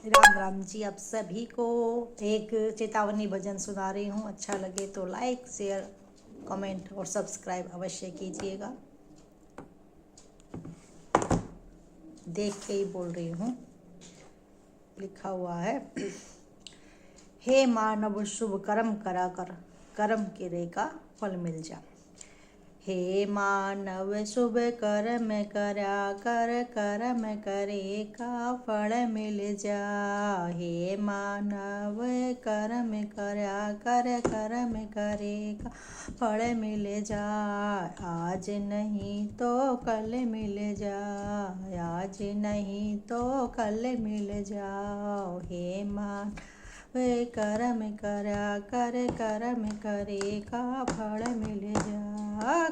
राम राम जी। आप सभी को एक चेतावनी भजन सुना रही हूँ। अच्छा लगे तो लाइक शेयर कमेंट और सब्सक्राइब अवश्य कीजिएगा। देख के ही बोल रही हूँ, लिखा हुआ है। हे मानव शुभ कर्म करा कर, कर्म करे का फल मिल जा। हे मानव शुभ कर्म करा कर, कर्म करे का फल मिल जा। हे मानव कर्म करा कर, कर्म करे का फल मिल जा। आज नहीं तो कल मिल जा, आज नहीं तो कल मिल जाओ। हे मान वे कर्म करा कर, कर्म करे का फल मिल जा।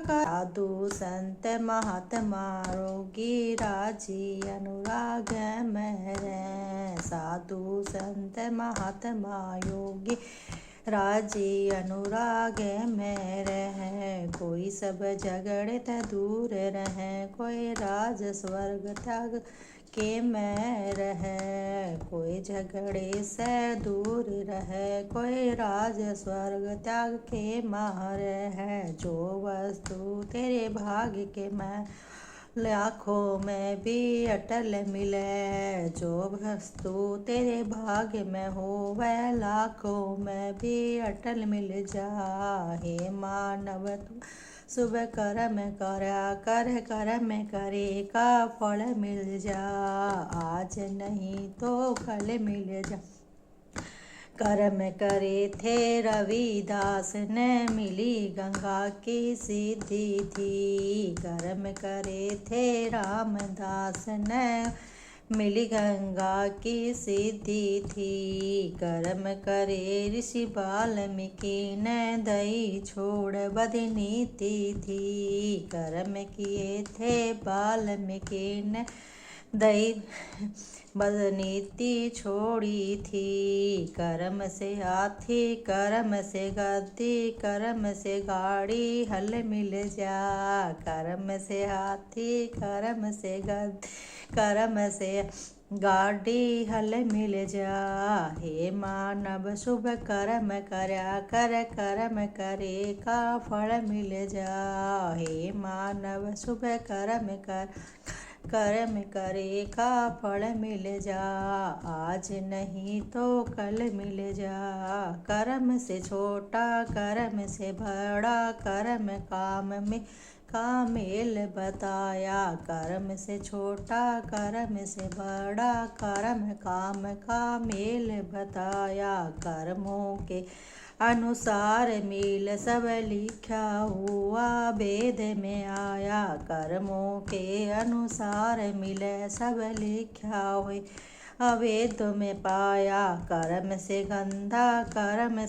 साधु संत महात्मा रोगी राजी अनुराग में रहे। साधु संत महात्मा योगी राजी अनुराग में रहे। कोई सब झगड़े त दूर रहे, कोई राज स्वर्ग त्याग के में रहे। कोई झगड़े से दूर रहे, कोई राज स्वर्ग त्याग के मार है। जो वस्तु तेरे भाग्य के में लाखों में भी अटल मिले, जो वस्तु तेरे भाग्य में हो वह लाखों में भी अटल मिल जा। हे मानव तू शुभ कर्म करा कर, कर्म करे का फल मिल जा। आज नहीं तो कल मिल जा। कर्म करे थे रविदास ने मिली गंगा की सिद्धि थी। कर्म करे थे रामदास ने मिली गंगा की सिद्धि थी। कर्म करे ऋषि वाल्मीकि ने दही छोड़ बदनीति थी। कर्म किए थे वाल्मीकि ने दही बदनीति छोड़ी थी। कर्म से हाथी, कर्म से गद्दी, कर्म से गाड़ी हल मिल जा। कर्म से हाथी, कर्म से गद्दी, कर्म से गाड़ी हल मिल जा। हे मानव शुभ कर्म करा कर, कर्म करे का फल मिल जा। हे मानव शुभ कर्म कर, कर्म करे का फल मिल जा। आज नहीं तो कल मिल जा। कर्म से छोटा, कर्म से बड़ा, कर्म काम में का मेल बताया। कर्म से छोटा, कर्म से बड़ा, कर्म काम का मेल बताया। कर्मों के अनुसार मेल सब लिखा हुआ वेद में आया। कर्मों के अनुसार मिले सब लिखा हुए अवेद में पाया। कर्म से गंदा, कर्म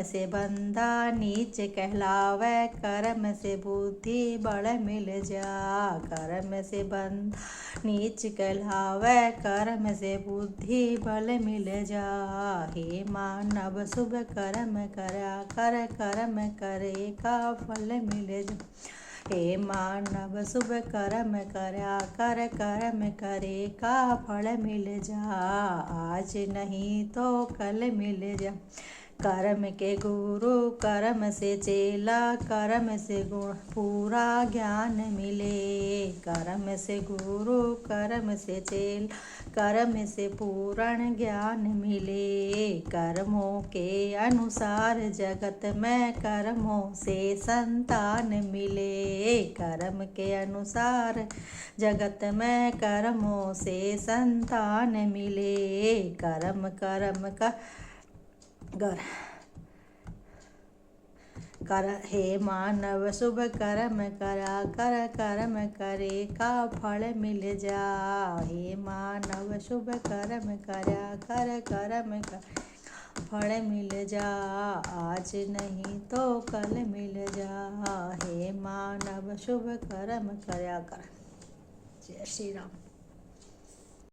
से बंदा नीच कहलावे। कर्म से बुद्धि बड़ मिल जा। कर्म से बंदा नीच कहलावे, कर्म से बुद्धि बल मिल जा। हे मानव शुभ कर्म करा कर, कर्म करे का फल मिल जा। हे मानव शुभ कर्म करा कर, कर्म करे का फल मिल जा। आज नहीं तो कल मिल जा। कर्म के गुरु, कर्म से चेला, कर्म से गुण पूरा ज्ञान मिले। कर्म से गुरु, कर्म से चेला, कर्म से पूर्ण ज्ञान मिले। कर्मों के अनुसार जगत में कर्मों से संतान मिले। कर्म के अनुसार जगत में कर्मों से संतान मिले। कर्म कर्म का कर। हे मानव शुभ कर्म करा कर, कर्म करे का फल मिल जा। हे मानव शुभ कर्म करा कर, कर्म का फल मिल जा। आज नहीं तो कल मिल जा। हे मानव शुभ कर्म करा कर। जय श्री राम।